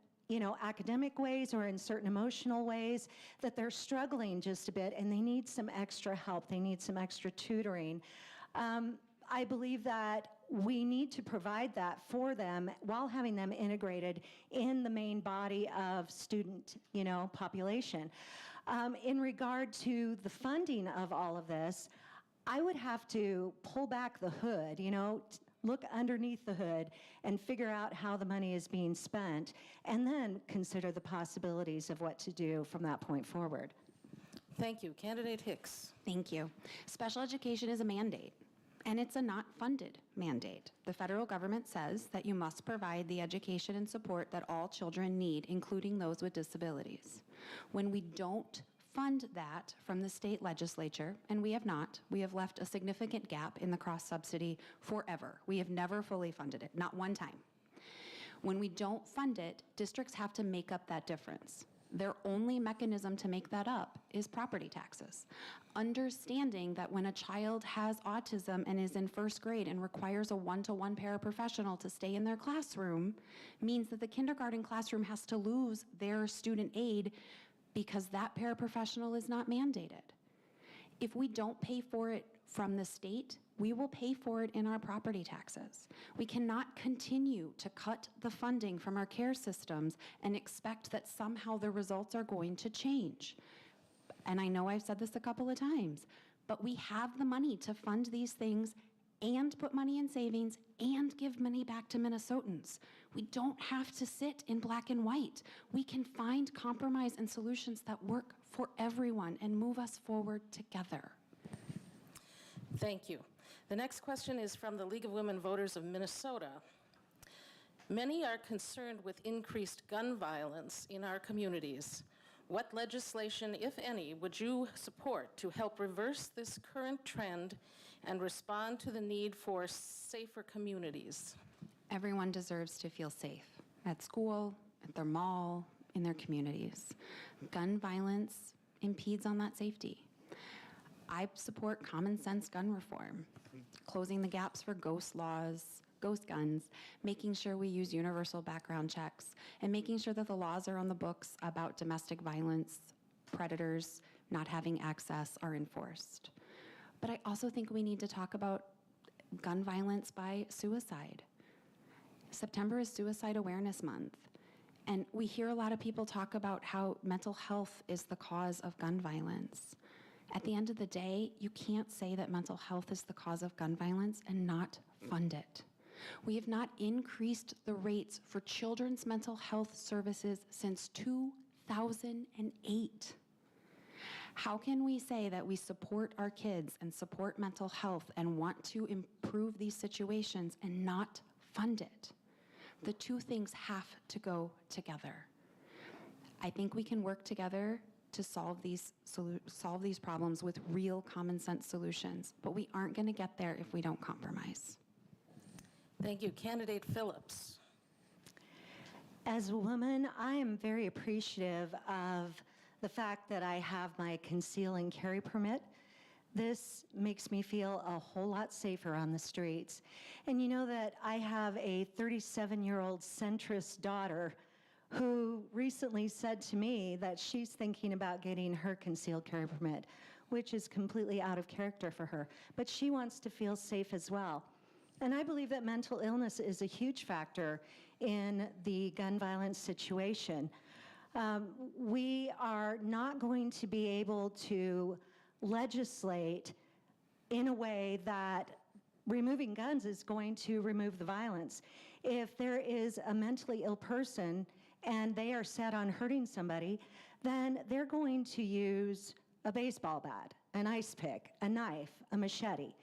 academic ways or in certain emotional ways that they're struggling just a bit and they need some extra help, they need some extra tutoring. I believe that we need to provide that for them while having them integrated in the main body of student, population. In regard to the funding of all of this, I would have to pull back the hood, look underneath the hood and figure out how the money is being spent, and then consider the possibilities of what to do from that point forward. Thank you. Candidate Hicks. Thank you. Special education is a mandate, and it's a not funded mandate. The federal government says that you must provide the education and support that all children need, including those with disabilities. When we don't fund that from the state legislature, and we have left a significant gap in the cross-subsidy forever. We have never fully funded it, not one time. When we don't fund it, districts have to make up that difference. Their only mechanism to make that up is property taxes. Understanding that when a child has autism and is in first grade and requires a one-to-one paraprofessional to stay in their classroom means that the kindergarten classroom has to lose their student aid because that paraprofessional is not mandated. If we don't pay for it from the state, we will pay for it in our property taxes. We cannot continue to cut the funding from our care systems and expect that somehow the results are going to change. And I know I've said this a couple of times, but we have the money to fund these things and put money in savings and give money back to Minnesotans. We don't have to sit in black and white. We can find compromise and solutions that work for everyone and move us forward together. Thank you. The next question is from the League of Women Voters of Minnesota. Many are concerned with increased gun violence in our communities. What legislation, if any, would you support to help reverse this current trend and respond to the need for safer communities? Everyone deserves to feel safe at school, at their mall, in their communities. Gun violence impedes on that safety. I support common sense gun reform, closing the gaps for ghost laws, ghost guns, making sure we use universal background checks, and making sure that the laws are on the books about domestic violence, predators not having access are enforced. But I also think we need to talk about gun violence by suicide. September is Suicide Awareness Month, and we hear a lot of people talk about how mental health is the cause of gun violence. At the end of the day, you can't say that mental health is the cause of gun violence and not fund it. We have not increased the rates for children's mental health services since 2008. How can we say that we support our kids and support mental health and want to improve these situations and not fund it? The two things have to go together. I think we can work together to solve these problems with real common sense solutions, but we aren't going to get there if we don't compromise. Thank you. Candidate Phillips. As a woman, I am very appreciative of the fact that I have my conceal and carry permit. This makes me feel a whole lot safer on the streets. And you know that I have a 37-year-old centrist daughter who recently said to me that she's thinking about getting her concealed carry permit, which is completely out of character for her. But she wants to feel safe as well. And I believe that mental illness is a huge factor in the gun violence situation. We are not going to be able to legislate in a way that removing guns is going to remove the violence. If there is a mentally ill person and they are set on hurting somebody, then they're going to use a baseball bat, an ice pick, a knife, a machete.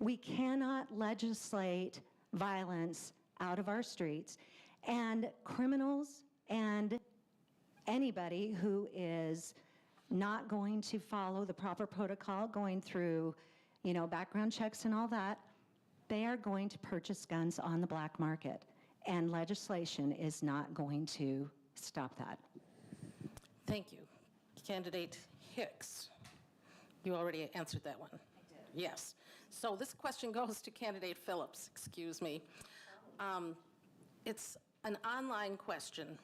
We cannot legislate violence out of our streets, and criminals and anybody who is not going to follow the proper protocol, going through, background checks and all that, they are going to purchase guns on the black market, and legislation is not going to stop that. Thank you. Candidate Hicks. You already answered that one. I did. Yes. So this question goes to Candidate Phillips, excuse me. It's an online question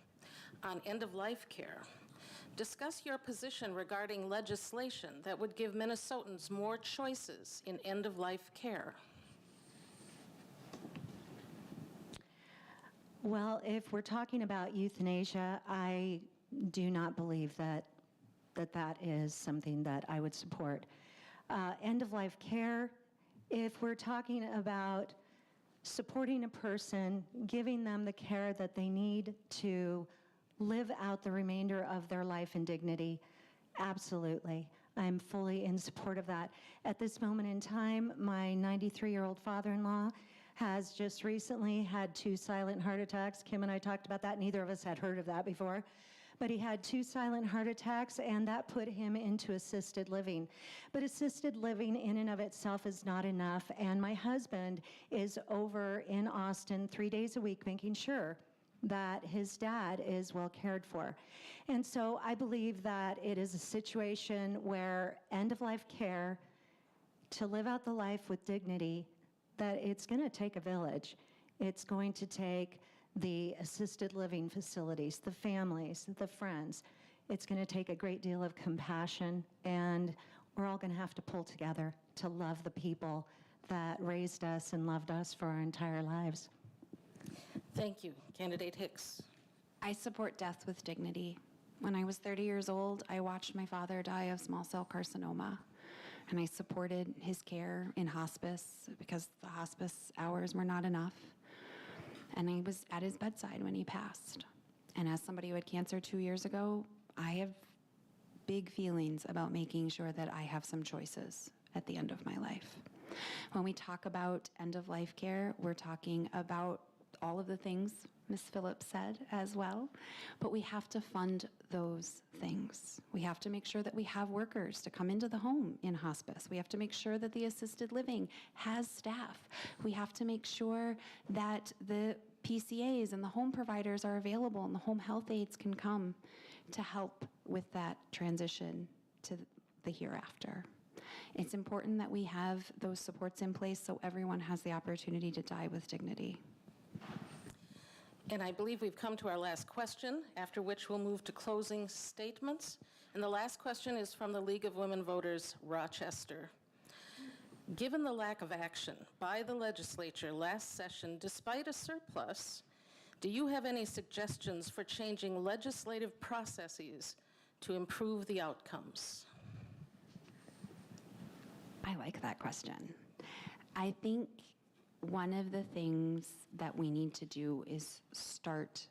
on end-of-life care. Discuss your position regarding legislation that would give Minnesotans more choices in end-of-life care. Well, if we're talking about euthanasia, I do not believe that is something that I would support. End-of-life care, if we're talking about supporting a person, giving them the care that they need to live out the remainder of their life in dignity, absolutely. I'm fully in support of that. At this moment in time, my 93-year-old father-in-law has just recently had 2 silent heart attacks. Kim and I talked about that. Neither of us had heard of that before. But he had 2 silent heart attacks, and that put him into assisted living. But assisted living in and of itself is not enough, and my husband is over in Austin 3 days a week making sure that his dad is well cared for. And so I believe that it is a situation where end-of-life care, to live out the life with dignity, that it's going to take a village. It's going to take the assisted living facilities, the families, the friends. It's going to take a great deal of compassion, and we're all going to have to pull together to love the people that raised us and loved us for our entire lives. Thank you. Candidate Hicks. I support death with dignity. When I was 30 years old, I watched my father die of small cell carcinoma, and I supported his care in hospice because the hospice hours were not enough. And I was at his bedside when he passed. And as somebody who had cancer 2 years ago, I have big feelings about making sure that I have some choices at the end of my life. When we talk about end-of-life care, we're talking about all of the things Ms. Phillips said as well, but we have to fund those things. We have to make sure that we have workers to come into the home in hospice. We have to make sure that the assisted living has staff. We have to make sure that the PCAs and the home providers are available and the home health aides can come to help with that transition to the hereafter. It's important that we have those supports in place so everyone has the opportunity to die with dignity. And I believe we've come to our last question, after which we'll move to closing statements. And the last question is from the League of Women Voters, Rochester. Given the lack of action by the legislature last session, despite a surplus, do you have any suggestions for changing legislative processes to improve the outcomes? I like that question. I think one of the things that we need to do is start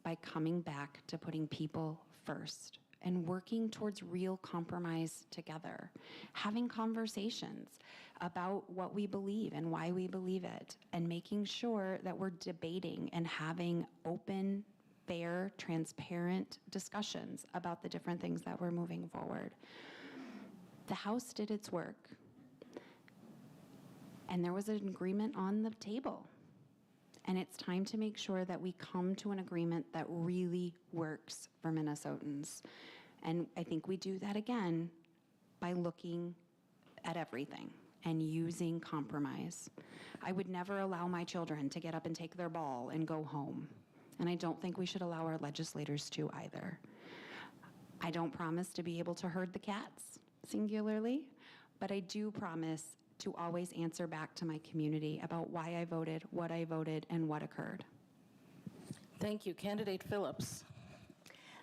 by coming back to putting people first and working towards real compromise together, having conversations about what we believe and why we believe it, and making sure that we're debating and having open, fair, transparent discussions about the different things that we're moving forward. The House did its work, and there was an agreement on the table. And it's time to make sure that we come to an agreement that really works for Minnesotans. And I think we do that again by looking at everything and using compromise. I would never allow my children to get up and take their ball and go home. And I don't think we should allow our legislators to either. I don't promise to be able to herd the cats singularly, but I do promise to always answer back to my community about why I voted, and what occurred. Thank you. Candidate Phillips.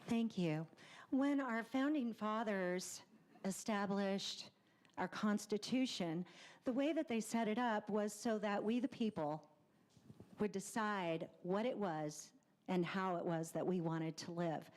Thank you. When our founding fathers established our Constitution, the way that they set it up was so that we, the people, would decide what it was and how it was that we wanted to live.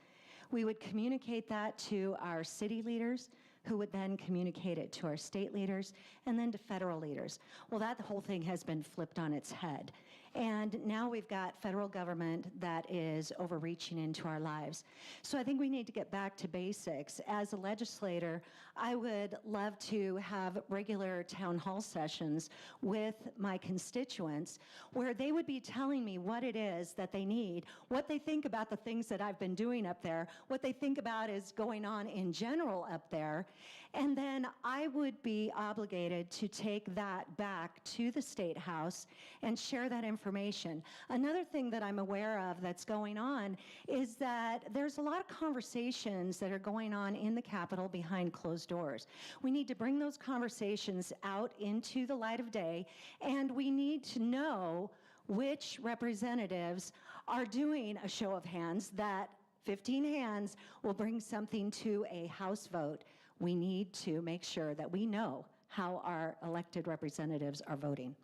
We would communicate that to our city leaders, who would then communicate it to our state leaders and then to federal leaders. Well, that whole thing has been flipped on its head. And now we've got federal government that is overreaching into our lives. So I think we need to get back to basics. As a legislator, I would love to have regular town hall sessions with my constituents where they would be telling me what it is that they need, what they think about the things that I've been doing up there, what they think about is going on in general up there. And then I would be obligated to take that back to the State House and share that information. Another thing that I'm aware of that's going on is that there's a lot of conversations that are going on in the Capitol behind closed doors. We need to bring those conversations out into the light of day, and we need to know which representatives are doing a show of hands, that 15 hands will bring something to a House vote. We need to make sure that we know how our elected representatives are voting.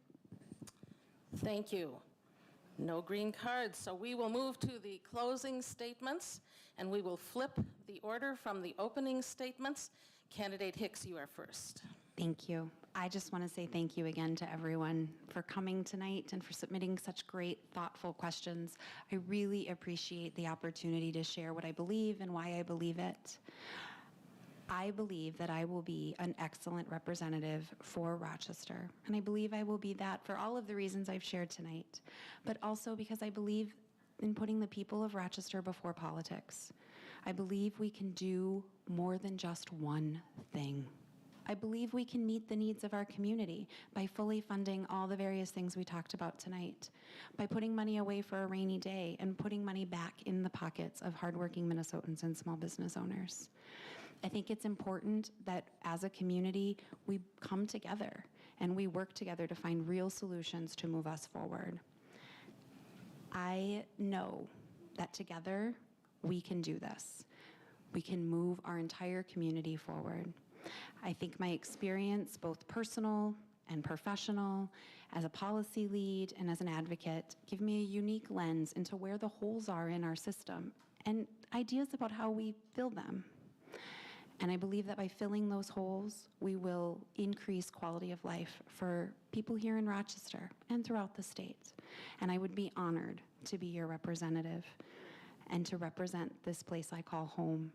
Thank you. No green cards, so we will move to the closing statements, and we will flip the order from the opening statements. Candidate Hicks, you are first. Thank you. I just want to say thank you again to everyone for coming tonight and for submitting such great, thoughtful questions. I really appreciate the opportunity to share what I believe and why I believe it. I believe that I will be an excellent representative for Rochester, and I believe I will be that for all of the reasons I've shared tonight, but also because I believe in putting the people of Rochester before politics. I believe we can do more than just one thing. I believe we can meet the needs of our community by fully funding all the various things we talked about tonight, by putting money away for a rainy day and putting money back in the pockets of hardworking Minnesotans and small business owners. I think it's important that as a community, we come together and we work together to find real solutions to move us forward. I know that together we can do this. We can move our entire community forward. I think my experience, both personal and professional, as a policy lead and as an advocate, give me a unique lens into where the holes are in our system and ideas about how we fill them. And I believe that by filling those holes, we will increase quality of life for people here in Rochester and throughout the state. And I would be honored to be your representative and to represent this place I call home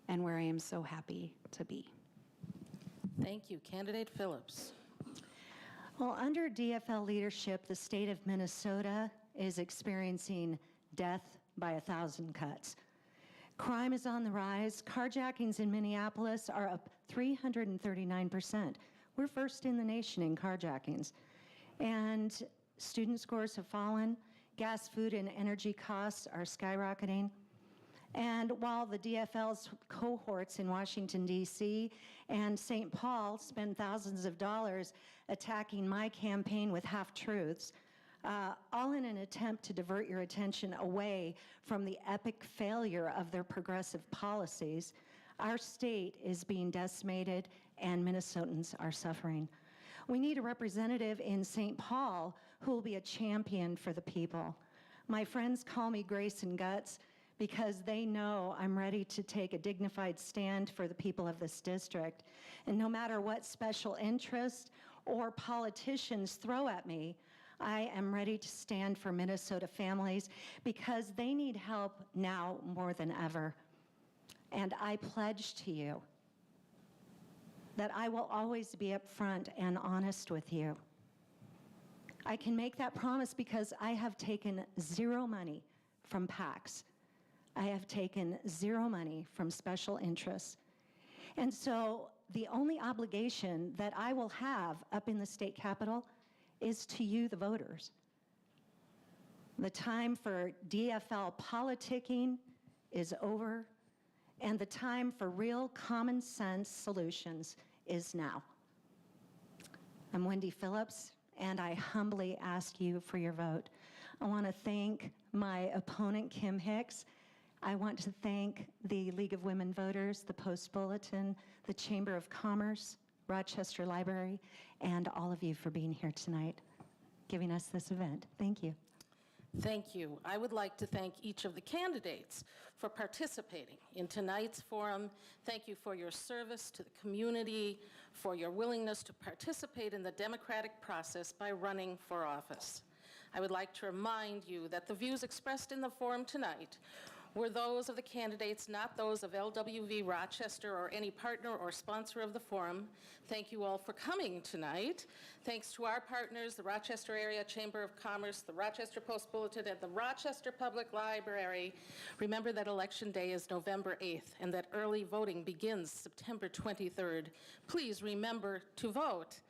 and where I am so happy to be. Thank you. Candidate Phillips. Well, under DFL leadership, the state of Minnesota is experiencing death by 1,000 cuts. Crime is on the rise. Carjackings in Minneapolis are up 339%. We're first in the nation in carjackings. And student scores have fallen. Gas, food, and energy costs are skyrocketing. And while the DFL's cohorts in Washington, D.C. and St. Paul spend thousands of dollars attacking my campaign with half-truths, all in an attempt to divert your attention away from the epic failure of their progressive policies, our state is being decimated and Minnesotans are suffering. We need a representative in St. Paul who will be a champion for the people. My friends call me Grace and Guts because they know I'm ready to take a dignified stand for the people of this district. And no matter what special interest or politicians throw at me, I am ready to stand for Minnesota families because they need help now more than ever. And I pledge to you that I will always be upfront and honest with you. I can make that promise because I have taken zero money from PACs. I have taken zero money from special interests. And so the only obligation that I will have up in the state capitol is to you, the voters. The time for DFL politicking is over, and the time for real common sense solutions is now. I'm Wendy Phillips, and I humbly ask you for your vote. I want to thank my opponent, Kim Hicks. I want to thank the League of Women Voters, the Post Bulletin, the Chamber of Commerce, Rochester Library, and all of you for being here tonight, giving us this event. Thank you. Thank you. I would like to thank each of the candidates for participating in tonight's forum. Thank you for your service to the community, for your willingness to participate in the democratic process by running for office. I would like to remind you that the views expressed in the forum tonight were those of the candidates, not those of LWV Rochester or any partner or sponsor of the forum. Thank you all for coming tonight. Thanks to our partners, the Rochester Area Chamber of Commerce, the Rochester Post Bulletin, and the Rochester Public Library. Remember that Election Day is November 8th and that early voting begins September 23rd. Please remember to vote.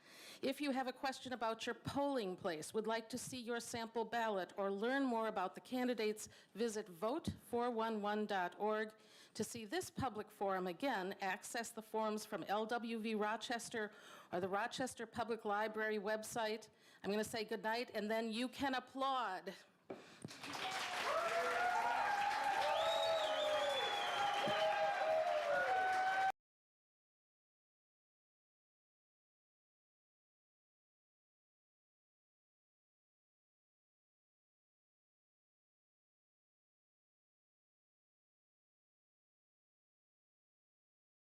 If you have a question about your polling place, would like to see your sample ballot, or learn more about the candidates, visit vote411.org. To see this public forum again, access the forums from LWV Rochester or the Rochester Public Library website. I'm going to say goodnight, and then you can applaud.